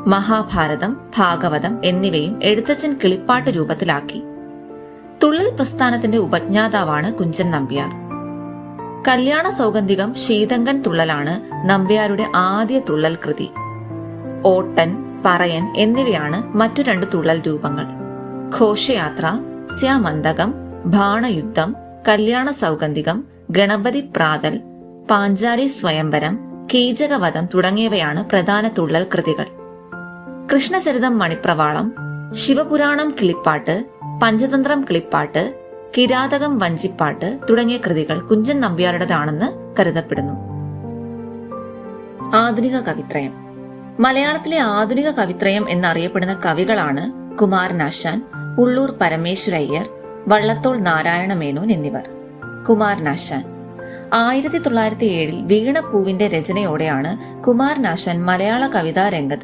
മഹാഭാരതം, ഭാഗവതം എന്നിവയും എഴുത്തച്ഛൻ കിളിപ്പാട്ട് രൂപത്തിലാക്കി. തുള്ളൽ പ്രസ്ഥാനത്തിന്റെ ഉപജ്ഞാതാവാണ് കുഞ്ചൻ നമ്പ്യാർ. കല്യാണ സൗഗന്ധികം, ശീതങ്കൻ തുള്ളലാണ് നമ്പ്യാരുടെ ആദ്യ തുള്ളൽ കൃതി. ഓട്ടൻ, പറയൻ എന്നിവയാണ് മറ്റു രണ്ട് തുള്ളൽ രൂപങ്ങൾ. ഘോഷയാത്ര, സ്യാമന്തകം, ബാണയുദ്ധം, കല്യാണ സൗഗന്ധികം, ഗണപതി പ്രാതൽ, പാഞ്ചാലി സ്വയംവരം, കീചകവധം തുടങ്ങിയവയാണ് പ്രധാന തുള്ളൽ കൃതികൾ. കൃഷ്ണചരിതം മണിപ്രവാളം, ശിവപുരാണം കിളിപ്പാട്ട്, പഞ്ചതന്ത്രം കിളിപ്പാട്ട്, കിരാതകം വഞ്ചിപ്പാട്ട് തുടങ്ങിയ കൃതികൾ കുഞ്ചൻ നമ്പ്യാരുടേതാണെന്ന് കരുതപ്പെടുന്നു. ആധുനിക കവിത്രയം. മലയാളത്തിലെ ആധുനിക കവിത്രയം എന്നറിയപ്പെടുന്ന കവികളാണ് കുമാരനാശാൻ, ഉള്ളൂർ പരമേശ്വരയ്യർ, വള്ളത്തോൾ നാരായണ മേനോൻ എന്നിവർ. കുമാരനാശാൻ 1907 വീണപ്പൂവിന്റെ രചനയോടെയാണ് കുമാരനാശാൻ മലയാള കവിതാ രംഗത്ത്